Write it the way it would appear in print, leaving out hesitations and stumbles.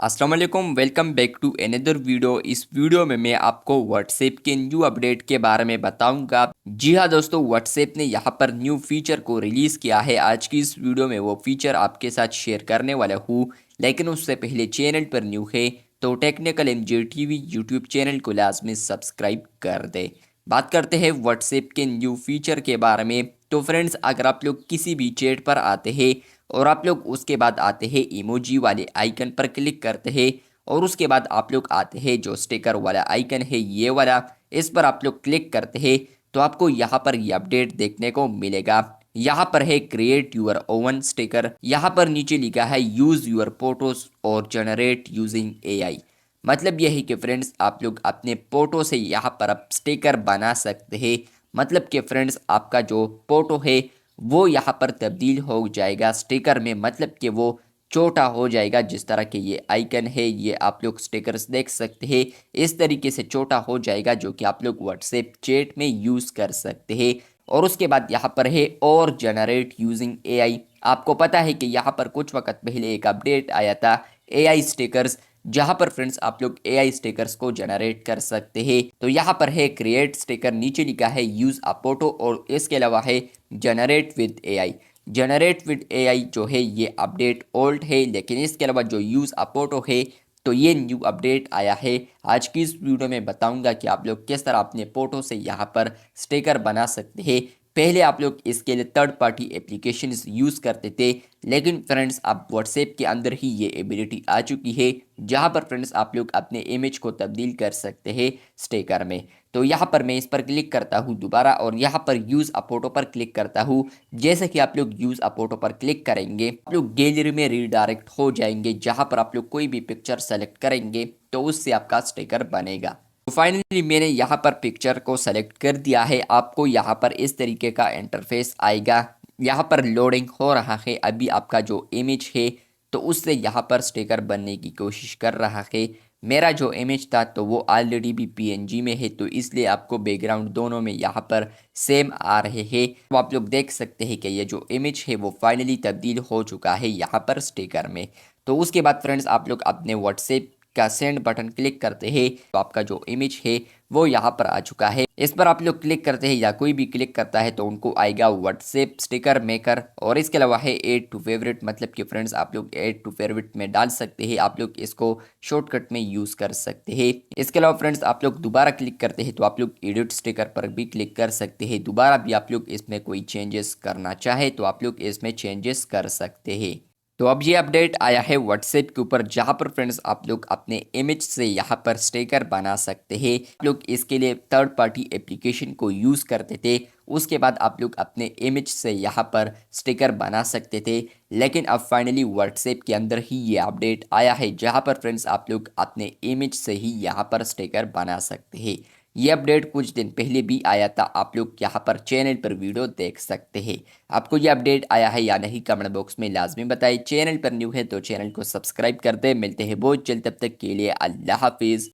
अस्सलाम वालेकुम, welcome back to another video. इस वीडियो में मैं आपको व्हाट्सएप के न्यू अपडेट के बारे में बताऊंगा। जी हाँ दोस्तों, व्हाट्सएप ने यहाँ पर न्यू फीचर को रिलीज़ किया है। आज की इस वीडियो में वो फीचर आपके साथ शेयर करने वाला हूँ, लेकिन उससे पहले चैनल पर न्यू है तो technical MJ TV YouTube channel को लाजमी सब्सक्राइब कर दे। बात करते हैं व्हाट्सएप के न्यू फीचर के बारे में। तो फ्रेंड्स, अगर आप लोग किसी भी चैट पर आते हैं और आप लोग उसके बाद आते हैं इमोजी वाले आइकन पर क्लिक करते हैं और उसके बाद आप लोग आते हैं जो स्टिकर वाला आइकन है ये वाला, इस पर आप लोग क्लिक करते हैं तो आपको यहाँ पर ये अपडेट देखने को मिलेगा। यहाँ पर है क्रिएट यूर ओवन स्टिकर, यहाँ पर नीचे लिखा है यूज यूर फोटोज और जनरेट यूजिंग एआई। मतलब यह है कि फ्रेंड्स, आप लोग अपने फोटो से यहाँ पर आप स्टिकर बना सकते हैं। मतलब कि फ्रेंड्स, आपका जो फोटो है वो यहाँ पर तब्दील हो जाएगा स्टिकर में, मतलब कि वो छोटा हो जाएगा। जिस तरह के ये आइकन है, ये आप लोग स्टिकर्स देख सकते हैं, इस तरीके से छोटा हो जाएगा जो कि आप लोग व्हाट्सएप चैट में यूज़ कर सकते हैं। और उसके बाद यहाँ पर है और जनरेट यूजिंग एआई। आपको पता है कि यहाँ पर कुछ वक्त पहले एक अपडेट आया था एआई स्टिकर्स, जहां पर फ्रेंड्स आप लोग एआई स्टिकर्स को जनरेट कर सकते हैं। तो यहाँ पर है क्रिएट स्टिकर, नीचे लिखा है यूज अ फोटो और इसके अलावा है generate with AI. Generate with AI जो है ये अपडेट ओल्ड है, लेकिन इसके अलावा जो यूज अ फोटो है तो ये न्यू अपडेट आया है। आज की इस वीडियो में बताऊंगा कि आप लोग किस तरह अपने फोटो से यहाँ पर स्टिकर बना सकते हैं। पहले आप लोग इसके लिए थर्ड पार्टी एप्लीकेशन यूज़ करते थे, लेकिन फ्रेंड्स अब व्हाट्सएप के अंदर ही ये एबिलिटी आ चुकी है, जहां पर फ्रेंड्स आप लोग अपने इमेज को तब्दील कर सकते हैं स्टिकर में। तो यहाँ पर मैं इस पर क्लिक करता हूँ दोबारा और यहाँ पर यूज़ अ फोटो पर क्लिक करता हूँ। जैसे कि आप लोग यूज़ अ फोटो पर क्लिक करेंगे, आप लोग गैलरी में रीडायरेक्ट हो जाएंगे, जहाँ पर आप लोग कोई भी पिक्चर सेलेक्ट करेंगे तो उससे आपका स्टिकर बनेगा। तो फाइनली मैंने यहाँ पर पिक्चर को सेलेक्ट कर दिया है। आपको यहाँ पर इस तरीके का इंटरफेस आएगा। यहाँ पर लोडिंग हो रहा है, अभी आपका जो इमेज है तो उससे यहाँ पर स्टिकर बनने की कोशिश कर रहा है। मेरा जो इमेज था तो वो ऑलरेडी भी पीएनजी में है, तो इसलिए आपको बैकग्राउंड दोनों में यहाँ पर सेम आ रहे हैं। तो आप लोग देख सकते हैं कि ये जो इमेज है वो फाइनली तब्दील हो चुका है यहाँ पर स्टिकर में। तो उसके बाद फ्रेंड्स आप लोग अपने व्हाट्सएप का सेंड बटन क्लिक करते हैं तो आपका जो इमेज है वो यहाँ पर आ चुका है। इस पर आप लोग क्लिक करते हैं या कोई भी क्लिक करता है तो उनको आएगा व्हाट्सएप स्टिकर मेकर। और इसके अलावा है ऐड टू फेवरेट, मतलब कि फ्रेंड्स आप लोग ऐड टू फेवरेट में डाल सकते हैं। आप लोग इसको शॉर्टकट में यूज़ कर सकते हैं। इसके अलावा फ्रेंड्स आप लोग दोबारा क्लिक करते हैं तो आप लोग एडिट स्टिकर पर भी क्लिक कर सकते हैं। दोबारा भी आप लोग इसमें कोई चेंजेस करना चाहे तो आप लोग इसमें चेंजेस कर सकते हैं। तो अब ये अपडेट आया है व्हाट्सएप के ऊपर, जहां पर फ्रेंड्स आप लोग अपने इमेज से यहां पर स्टिकर बना सकते हैं। आप लोग इसके लिए थर्ड पार्टी एप्लीकेशन को यूज़ करते थे, उसके बाद आप लोग अपने इमेज से यहां पर स्टिकर बना सकते थे, लेकिन अब फाइनली व्हाट्सएप के अंदर ही ये अपडेट आया है, जहां पर फ्रेंड्स आप लोग अपने इमेज से ही यहां पर स्टिकर बना सकते हैं। ये अपडेट कुछ दिन पहले भी आया था, आप लोग यहाँ पर चैनल पर वीडियो देख सकते हैं। आपको ये अपडेट आया है या नहीं कमेंट बॉक्स में लाजमी बताइए। चैनल पर न्यू है तो चैनल को सब्सक्राइब कर दे। मिलते हैं बहुत जल्द, तब तक के लिए अल्लाह हाफिज़।